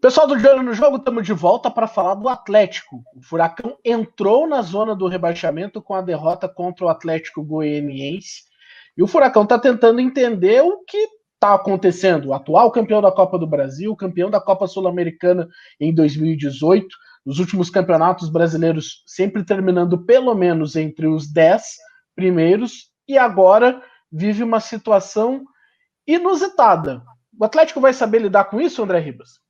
Pessoal do De Olho no Jogo, estamos de volta para falar do Atlético. O Furacão entrou na zona do rebaixamento com a derrota contra o Atlético Goianiense. E o Furacão está tentando entender o que está acontecendo. O atual campeão da Copa do Brasil, campeão da Copa Sul-Americana em 2018, os últimos campeonatos brasileiros sempre terminando pelo menos entre os 10 primeiros, e agora vive uma situação inusitada. O Atlético vai saber lidar com isso, André Ribas?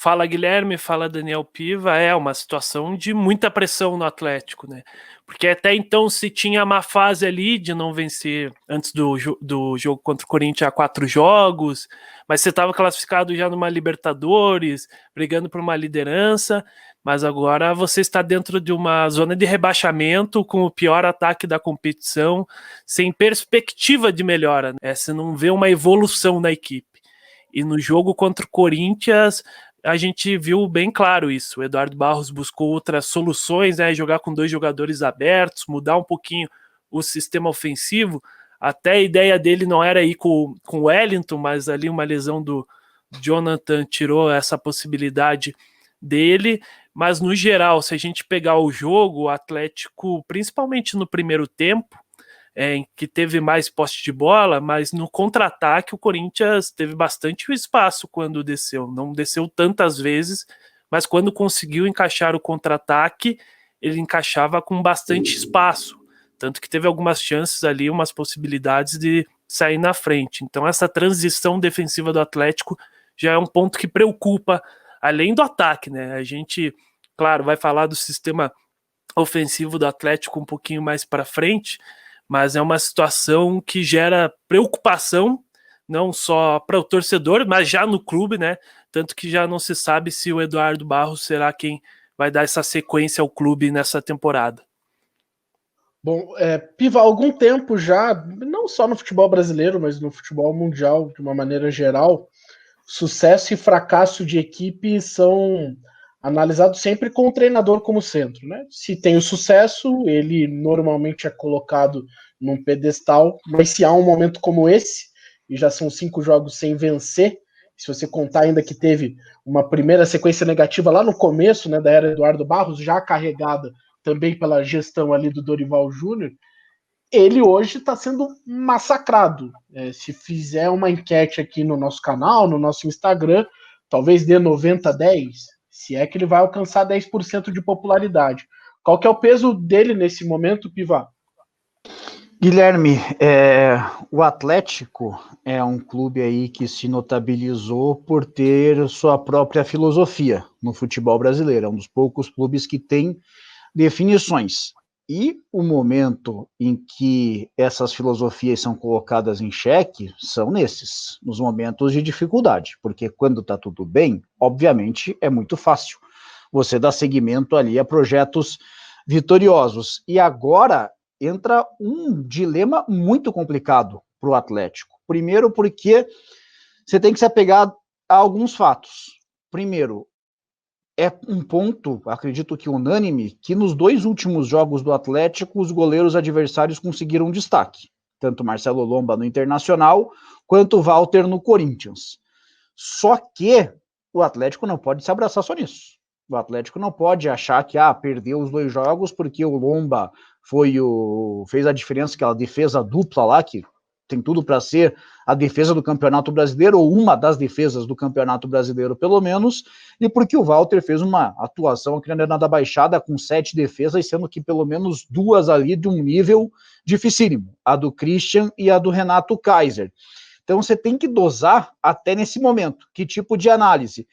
Fala Guilherme, fala Daniel Piva, é uma situação de muita pressão no Atlético, né? Porque até então se tinha uma fase ali de não vencer antes do jogo contra o Corinthians a 4 jogos, mas você estava classificado já numa Libertadores, brigando por uma liderança, mas agora você está dentro de uma zona de rebaixamento com o pior ataque da competição, sem perspectiva de melhora, né? Você não vê uma evolução na equipe. E no jogo contra o Corinthians a gente viu bem claro isso. O Eduardo Barros buscou outras soluções, né? Jogar com 2 jogadores abertos, mudar um pouquinho o sistema ofensivo. Até a ideia dele não era ir com o Wellington, mas ali uma lesão do Jonathan tirou essa possibilidade dele. Mas no geral, se a gente pegar o jogo, o Atlético, principalmente no primeiro tempo, que teve mais posse de bola, mas no contra-ataque o Corinthians teve bastante espaço quando desceu. Não desceu tantas vezes, mas quando conseguiu encaixar o contra-ataque, ele encaixava com bastante espaço. Tanto que teve algumas chances ali, umas possibilidades de sair na frente. Então essa transição defensiva do Atlético já é um ponto que preocupa, além do ataque, né? A gente, claro, vai falar do sistema ofensivo do Atlético um pouquinho mais para frente, mas é uma situação que gera preocupação, não só para o torcedor, mas já no clube, né? Tanto que já não se sabe se o Eduardo Barros será quem vai dar essa sequência ao clube nessa temporada. Bom, Piva, há algum tempo já, não só no futebol brasileiro, mas no futebol mundial, de uma maneira geral, sucesso e fracasso de equipe são analisados sempre com o treinador como centro, né? Se tem o sucesso, ele normalmente é colocado num pedestal, mas se há um momento como esse, e já são 5 jogos sem vencer, se você contar ainda que teve uma primeira sequência negativa lá no começo, né, da era Eduardo Barros, já carregada também pela gestão ali do Dorival Júnior, ele hoje está sendo massacrado. Se fizer uma enquete aqui no nosso canal, no nosso Instagram, talvez dê 90-10, se é que ele vai alcançar 10% de popularidade. Qual que é o peso dele nesse momento, Piva? Guilherme, o Atlético é um clube aí que se notabilizou por ter sua própria filosofia no futebol brasileiro. É um dos poucos clubes que tem definições. E o momento em que essas filosofias são colocadas em xeque são nos momentos de dificuldade, porque quando está tudo bem, obviamente é muito fácil você dar seguimento ali a projetos vitoriosos. E agora entra um dilema muito complicado para o Atlético. Primeiro porque você tem que se apegar a alguns fatos. Primeiro, é um ponto, acredito que unânime, que nos 2 últimos jogos do Atlético, os goleiros adversários conseguiram um destaque. Tanto Marcelo Lomba no Internacional, quanto o Walter no Corinthians. Só que o Atlético não pode se abraçar só nisso. O Atlético não pode achar que perdeu os 2 jogos porque o Lomba fez a diferença, aquela defesa dupla lá, que tem tudo para ser a defesa do Campeonato Brasileiro, ou uma das defesas do Campeonato Brasileiro, pelo menos, e porque o Walter fez uma atuação aqui na Arena da Baixada com 7 defesas, sendo que pelo menos 2 ali de um nível dificílimo, a do Christian e a do Renato Kaiser. Então você tem que dosar até nesse momento, que tipo de análise.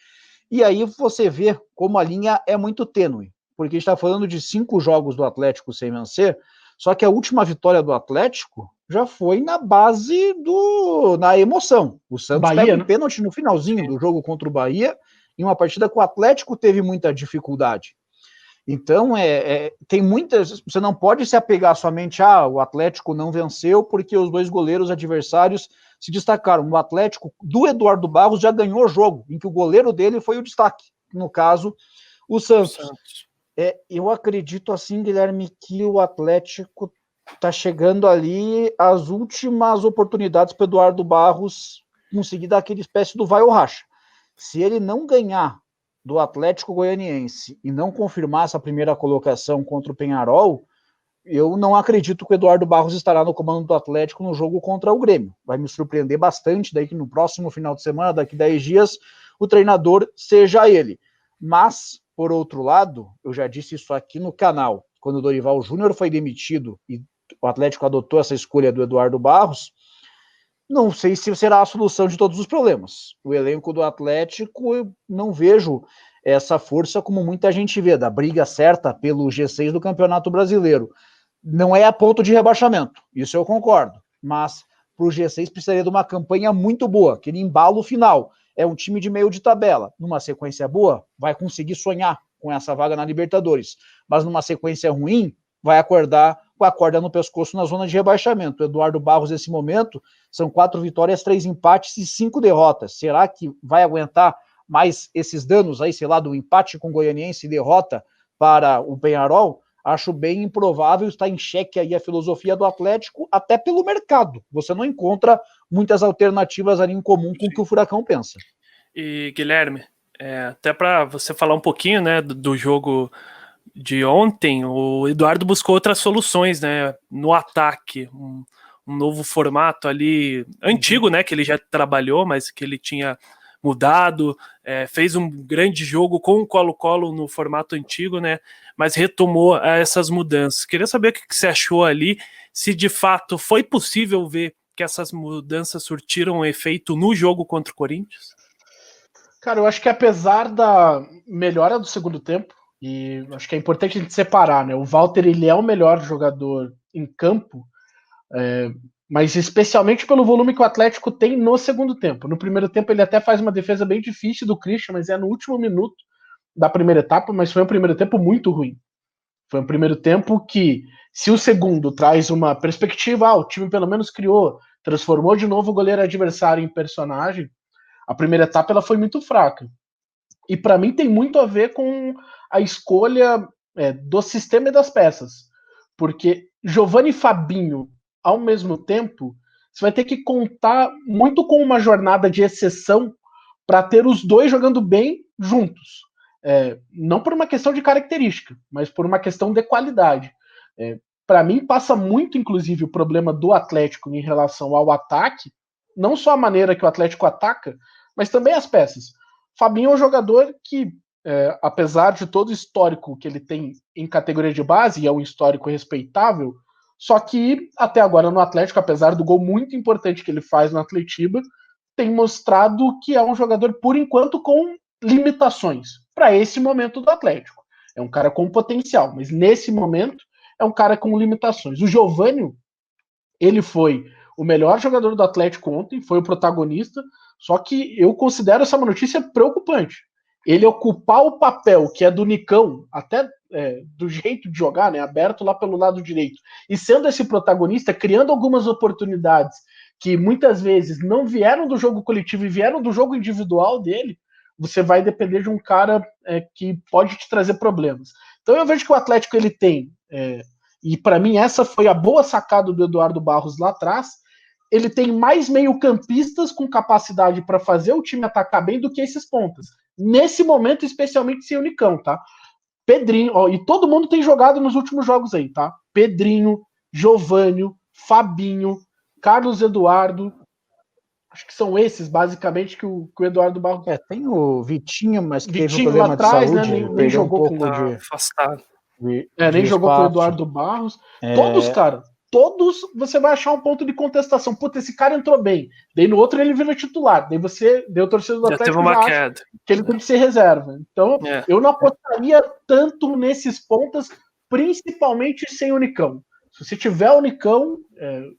E aí você vê como a linha é muito tênue, porque a gente está falando de 5 jogos do Atlético sem vencer, só que a última vitória do Atlético já foi na base na emoção. O Santos Bahia, pega um pênalti no finalzinho do jogo contra o Bahia, em uma partida que o Atlético teve muita dificuldade. Então, tem muitas... Você não pode se apegar somente o Atlético não venceu porque os 2 goleiros adversários se destacaram. O Atlético do Eduardo Barros já ganhou o jogo, em que o goleiro dele foi o destaque. No caso, o Santos. Eu acredito assim, Guilherme, que o Atlético está chegando ali às últimas oportunidades para o Eduardo Barros conseguir dar aquela espécie do vai ou racha. Se ele não ganhar do Atlético Goianiense e não confirmar essa primeira colocação contra o Peñarol, eu não acredito que o Eduardo Barros estará no comando do Atlético no jogo contra o Grêmio. Vai me surpreender bastante daí que no próximo final de semana, daqui 10 dias, o treinador seja ele. Mas, por outro lado, eu já disse isso aqui no canal, quando o Dorival Júnior foi demitido e o Atlético adotou essa escolha do Eduardo Barros, não sei se será a solução de todos os problemas. O elenco do Atlético, eu não vejo essa força como muita gente vê, da briga certa pelo G6 do Campeonato Brasileiro. Não é a ponto de rebaixamento, isso eu concordo, mas para o G6 precisaria de uma campanha muito boa, aquele embalo final. É um time de meio de tabela, numa sequência boa, vai conseguir sonhar com essa vaga na Libertadores, mas numa sequência ruim, vai acordar com a corda no pescoço na zona de rebaixamento. O Eduardo Barros, nesse momento, são 4 vitórias, 3 empates e 5 derrotas. Será que vai aguentar mais esses danos aí, sei lá, do empate com o Goianiense e derrota para o Peñarol? Acho bem improvável, está em xeque aí a filosofia do Atlético, até pelo mercado. Você não encontra muitas alternativas ali em comum com o que o Furacão pensa. E, Guilherme, até para você falar um pouquinho, né, do jogo de ontem, o Eduardo buscou outras soluções, né, no ataque, um novo formato ali, antigo, né, que ele já trabalhou, mas que ele tinha mudado, fez um grande jogo com o Colo-Colo no formato antigo, né, mas retomou essas mudanças. Queria saber o que você achou ali, se de fato foi possível ver que essas mudanças surtiram um efeito no jogo contra o Corinthians? Cara, eu acho que apesar da melhora do segundo tempo, e acho que é importante a gente separar, né? O Walter, ele é o melhor jogador em campo, mas especialmente pelo volume que o Atlético tem no segundo tempo. No primeiro tempo ele até faz uma defesa bem difícil do Christian, mas é no último minuto da primeira etapa, mas foi um primeiro tempo muito ruim. Foi um primeiro tempo que, se o segundo traz uma perspectiva, o time pelo menos criou, transformou de novo o goleiro adversário em personagem, a primeira etapa ela foi muito fraca. E para mim tem muito a ver com a escolha do sistema e das peças. Porque Giovani e Fabinho, ao mesmo tempo, você vai ter que contar muito com uma jornada de exceção para ter os dois jogando bem juntos. Não por uma questão de característica, mas por uma questão de qualidade. Para mim, passa muito, inclusive, o problema do Atlético em relação ao ataque, não só a maneira que o Atlético ataca, mas também as peças. Fabinho é um jogador que, apesar de todo o histórico que ele tem em categoria de base, e é um histórico respeitável, só que até agora no Atlético, apesar do gol muito importante que ele faz no Atletiba, tem mostrado que é um jogador, por enquanto, com limitações para esse momento do Atlético. É um cara com potencial, mas nesse momento é um cara com limitações. O Giovani, ele foi o melhor jogador do Atlético ontem, foi o protagonista, só que eu considero essa uma notícia preocupante. Ele ocupar o papel que é do Nicão, até do jeito de jogar, né, aberto lá pelo lado direito, e sendo esse protagonista, criando algumas oportunidades que muitas vezes não vieram do jogo coletivo e vieram do jogo individual dele, você vai depender de um cara que pode te trazer problemas. Então eu vejo que o Atlético ele tem, e para mim essa foi a boa sacada do Eduardo Barros lá atrás, ele tem mais meio-campistas com capacidade para fazer o time atacar bem do que esses pontas. Nesse momento, especialmente sem o Nicão, tá? Pedrinho, e todo mundo tem jogado nos últimos jogos aí, tá? Pedrinho, Giovânio, Fabinho, Carlos Eduardo. Acho que são esses, basicamente, que o Eduardo Barros. Tem o Vitinho, mas que Vitinho teve um problema atrás, de saúde, né? Nem jogou um pouco com de afastado. Nem jogou com o Eduardo Barros. Todos, cara, todos você vai achar um ponto de contestação. Puta, esse cara entrou bem. Daí no outro ele vira titular. Daí o torcedor do Atlético já acha que ele tem que ser reserva. Então, eu não apostaria tanto nesses pontas, principalmente sem o Nicão. Se você tiver o Nicão,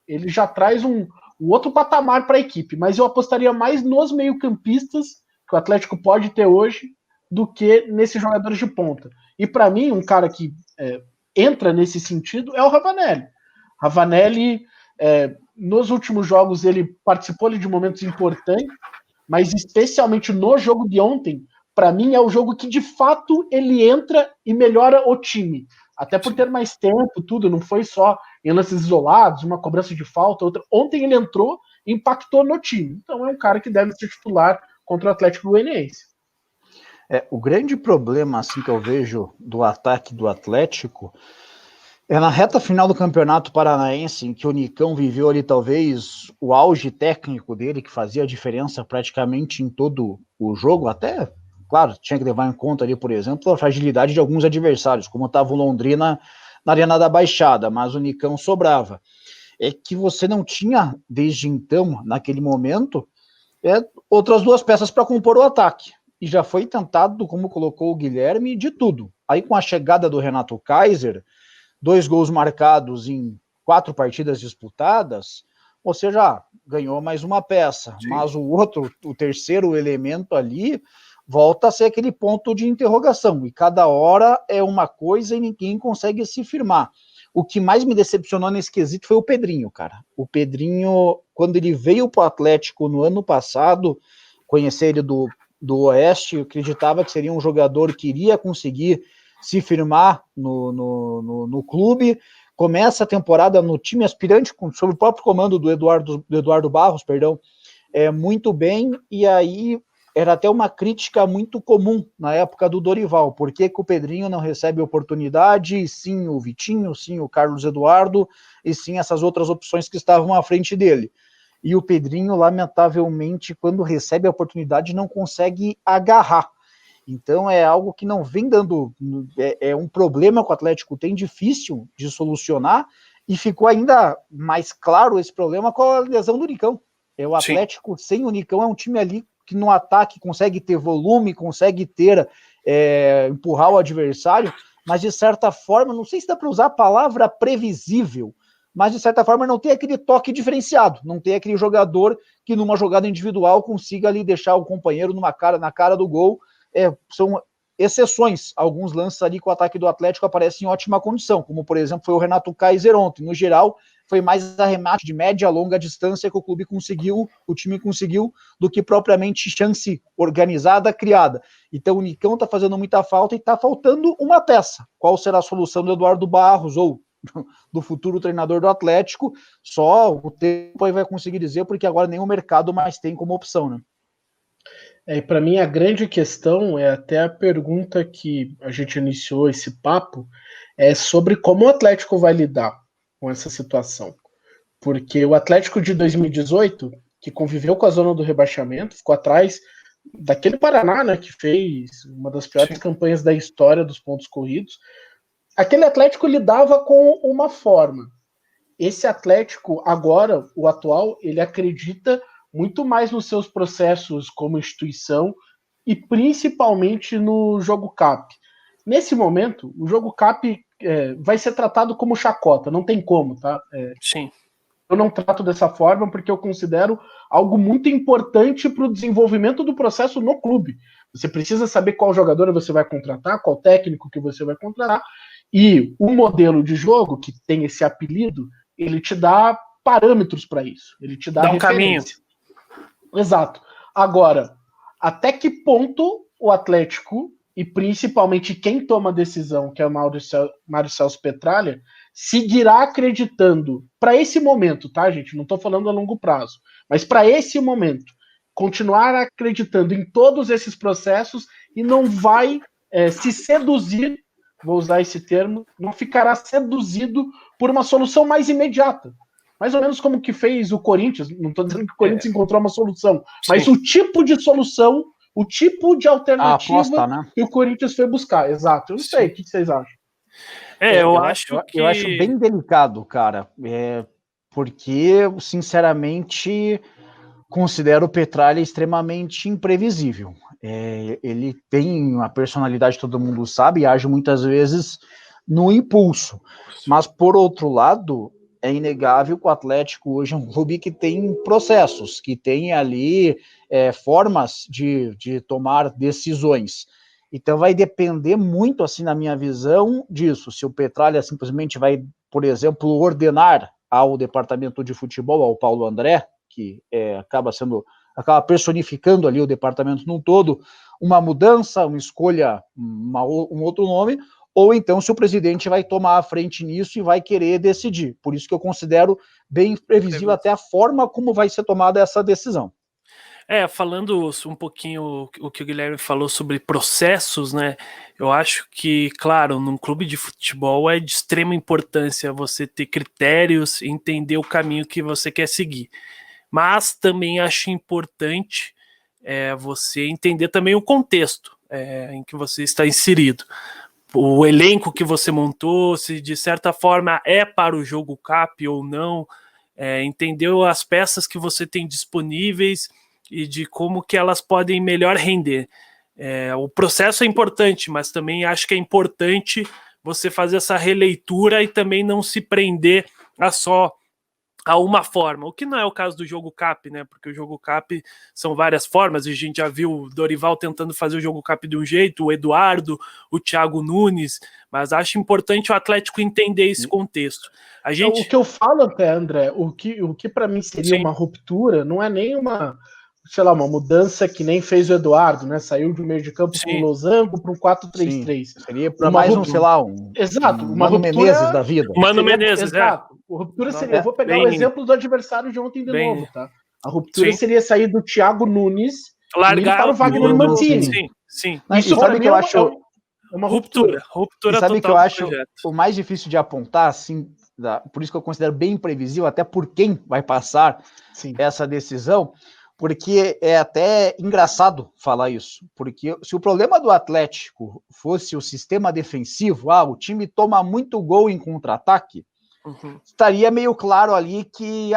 ele já traz um outro patamar para a equipe. Mas eu apostaria mais nos meio-campistas que o Atlético pode ter hoje do que nesses jogadores de ponta. E para mim, um cara que entra nesse sentido é o Ravanelli. Ravanelli, nos últimos jogos, ele participou de momentos importantes, mas especialmente no jogo de ontem, para mim é o jogo que de fato ele entra e melhora o time. Até por ter mais tempo, tudo, não foi só em lances isolados, uma cobrança de falta, outra. Ontem ele entrou e impactou no time. Então é um cara que deve ser titular contra o Atlético Goianiense. O grande problema assim, que eu vejo do ataque do Atlético é na reta final do Campeonato Paranaense, em que o Nicão viveu ali talvez o auge técnico dele, que fazia a diferença praticamente em todo o jogo, até, claro, tinha que levar em conta ali, por exemplo, a fragilidade de alguns adversários, como estava o Londrina na Arena da Baixada, mas o Nicão sobrava. É que você não tinha, desde então, naquele momento, outras duas peças para compor o ataque. E já foi tentado, como colocou o Guilherme, de tudo. Aí com a chegada do Renato Kaiser, 2 gols marcados em 4 partidas disputadas, você já ganhou mais uma peça. Sim. Mas o terceiro elemento ali, volta a ser aquele ponto de interrogação. E cada hora é uma coisa e ninguém consegue se firmar. O que mais me decepcionou nesse quesito foi o Pedrinho, cara. O Pedrinho, quando ele veio para o Atlético no ano passado, conhecer ele do Oeste, eu acreditava que seria um jogador que iria conseguir se firmar no clube. Começa a temporada no time aspirante, sob o próprio comando do Eduardo Barros, muito bem, e aí era até uma crítica muito comum na época do Dorival. Por que o Pedrinho não recebe oportunidade? E sim o Vitinho, sim o Carlos Eduardo, e sim essas outras opções que estavam à frente dele. E o Pedrinho, lamentavelmente, quando recebe a oportunidade, não consegue agarrar. Então é algo que não vem dando... É um problema que o Atlético tem, difícil de solucionar, e ficou ainda mais claro esse problema com a lesão do Nicão. O Atlético, sim, sem o Nicão, é um time ali que no ataque consegue ter volume, consegue ter, empurrar o adversário, mas de certa forma, não sei se dá para usar a palavra previsível, mas de certa forma não tem aquele toque diferenciado, não tem aquele jogador que numa jogada individual consiga ali deixar o companheiro na cara do gol. São exceções, alguns lances ali que o ataque do Atlético aparece em ótima condição, como por exemplo foi o Renato Kaiser ontem. No geral, foi mais arremate de média a longa distância que o time conseguiu, do que propriamente chance organizada, criada. Então o Nicão está fazendo muita falta e está faltando uma peça. Qual será a solução do Eduardo Barros ou do futuro treinador do Atlético? Só o tempo aí vai conseguir dizer, porque agora nem o mercado mais tem como opção, né? E para mim a grande questão é até a pergunta que a gente iniciou esse papo, é sobre como o Atlético vai lidar com essa situação. Porque o Atlético de 2018, que conviveu com a zona do rebaixamento, ficou atrás daquele Paraná, né, que fez uma das piores campanhas da história dos pontos corridos. Aquele Atlético lidava com uma forma. Esse Atlético, agora, o atual, ele acredita muito mais nos seus processos como instituição e principalmente no jogo CAP. Nesse momento, o jogo CAP vai ser tratado como chacota, não tem como, tá? Sim. Eu não trato dessa forma porque eu considero algo muito importante para o desenvolvimento do processo no clube. Você precisa saber qual jogador você vai contratar, qual técnico que você vai contratar, e o modelo de jogo, que tem esse apelido, ele te dá parâmetros para isso, ele te dá um caminho. Exato. Agora, até que ponto o Atlético, e principalmente quem toma a decisão, que é o Mário Celso Petralha, seguirá acreditando, para esse momento, tá, gente? Não estou falando a longo prazo, mas para esse momento, continuar acreditando em todos esses processos e não vai se seduzir, vou usar esse termo, não ficará seduzido por uma solução mais imediata. Mais ou menos como que fez o Corinthians, não estou dizendo que o Corinthians encontrou uma solução, mas o tipo de solução, o tipo de alternativa aposta, né? que o Corinthians foi buscar. Exato. Eu não sei, o que vocês acham? Eu acho bem delicado, cara, porque, sinceramente, considero o Petralha extremamente imprevisível. Ele tem uma personalidade, todo mundo sabe, e age muitas vezes no impulso. Mas, por outro lado, é inegável que o Atlético hoje é um clube que tem processos, que tem ali formas de tomar decisões. Então vai depender muito, assim, na minha visão, disso. Se o Petralha simplesmente vai, por exemplo, ordenar ao departamento de futebol, ao Paulo André, que acaba personificando ali o departamento num todo, uma mudança, uma escolha, um outro nome, ou então se o presidente vai tomar a frente nisso e vai querer decidir. Por isso que eu considero bem previsível até a forma como vai ser tomada essa decisão. Falando um pouquinho o que o Guilherme falou sobre processos, né? Eu acho que, claro, num clube de futebol é de extrema importância você ter critérios e entender o caminho que você quer seguir. Mas também acho importante você entender também o contexto em que você está inserido. O elenco que você montou, se de certa forma é para o jogo CAP ou não, entender as peças que você tem disponíveis e de como que elas podem melhor render. O processo é importante, mas também acho que é importante você fazer essa releitura e também não se prender a uma forma, o que não é o caso do jogo CAP, né? Porque o jogo CAP são várias formas, e a gente já viu o Dorival tentando fazer o jogo CAP de um jeito, o Eduardo, o Thiago Nunes, mas acho importante o Atlético entender esse contexto. O que eu falo até, André, o que para mim seria uma ruptura, não é nem uma mudança que nem fez o Eduardo, né? Saiu do meio de campo com o Losango para um 4-3-3. Seria para mais exato, uma Mano ruptura, Menezes da vida. Mano Menezes, exato. A ruptura seria, vou pegar o exemplo do adversário de ontem de novo, tá? A ruptura seria sair do Thiago Nunes e para o Wagner Mancini. Sim. Isso sabe que eu acho uma ruptura. Ruptura sabe que eu acho o mais difícil de apontar, assim, por isso que eu considero bem imprevisível, até por quem vai passar essa decisão, porque é até engraçado falar isso, porque se o problema do Atlético fosse o sistema defensivo, o time toma muito gol em contra-ataque, estaria meio claro ali que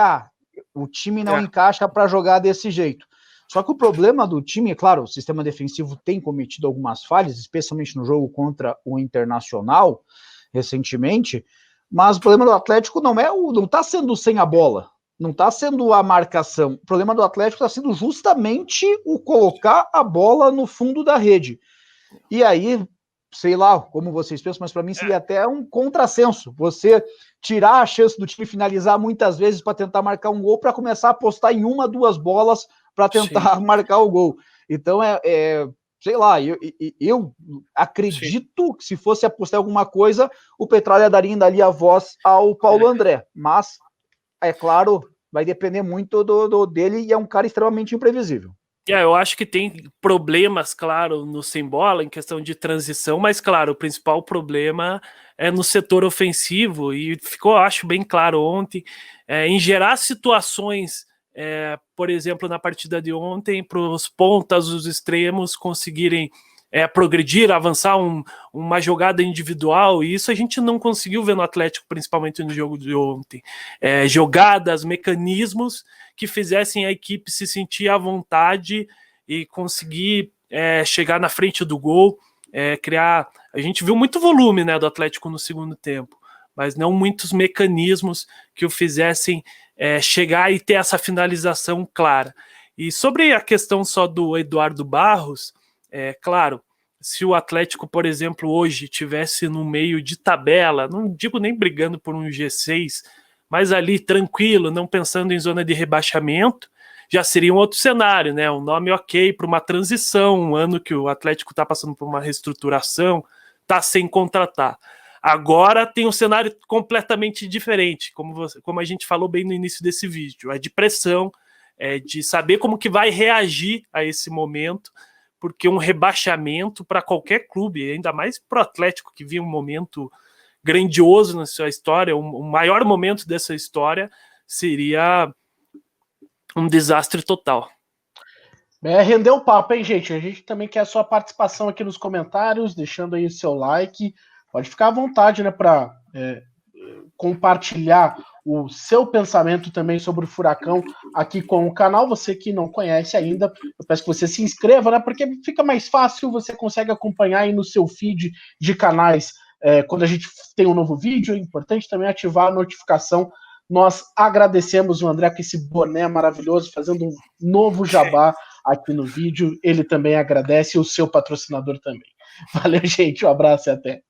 o time não encaixa para jogar desse jeito. Só que o problema do time, claro, o sistema defensivo tem cometido algumas falhas, especialmente no jogo contra o Internacional, recentemente, mas o problema do Atlético não está sendo sem a bola, não está sendo a marcação. O problema do Atlético está sendo justamente o colocar a bola no fundo da rede. E aí, sei lá como vocês pensam, mas para mim seria até um contrassenso. Você tirar a chance do time finalizar muitas vezes para tentar marcar um gol, para começar a apostar em 1, 2 bolas para tentar marcar o gol. Então, sei lá, eu acredito que se fosse apostar em alguma coisa, o Petralha daria ali a voz ao Paulo André. Mas, é claro, vai depender muito dele e é um cara extremamente imprevisível. Eu acho que tem problemas, claro, no sem bola, em questão de transição, mas, claro, o principal problema é no setor ofensivo, e ficou, acho, bem claro ontem, em gerar situações, por exemplo, na partida de ontem, para os pontas, os extremos conseguirem progredir, avançar uma jogada individual, e isso a gente não conseguiu ver no Atlético, principalmente no jogo de ontem. Jogadas, mecanismos que fizessem a equipe se sentir à vontade e conseguir chegar na frente do gol, criar... A gente viu muito volume, né, do Atlético no segundo tempo, mas não muitos mecanismos que o fizessem chegar e ter essa finalização clara. E sobre a questão só do Eduardo Barros, claro, se o Atlético, por exemplo, hoje tivesse no meio de tabela, não digo nem brigando por um G6, mas ali tranquilo, não pensando em zona de rebaixamento, já seria um outro cenário, né? Um nome ok para uma transição, um ano que o Atlético está passando por uma reestruturação, está sem contratar. Agora tem um cenário completamente diferente, como a gente falou bem no início desse vídeo, de pressão, de saber como que vai reagir a esse momento, porque um rebaixamento para qualquer clube, ainda mais para o Atlético, que vive um momento grandioso na sua história, o maior momento dessa história, seria um desastre total. Rendeu o papo, hein, gente? A gente também quer a sua participação aqui nos comentários, deixando aí o seu like. Pode ficar à vontade, né, para compartilhar o seu pensamento também sobre o Furacão aqui com o canal. Você que não conhece ainda, eu peço que você se inscreva, né, porque fica mais fácil, você consegue acompanhar aí no seu feed de canais quando a gente tem um novo vídeo. É importante também ativar a notificação. Nós agradecemos o André com esse boné maravilhoso, fazendo um novo jabá aqui no vídeo. Ele também agradece, e o seu patrocinador também. Valeu, gente, um abraço e até.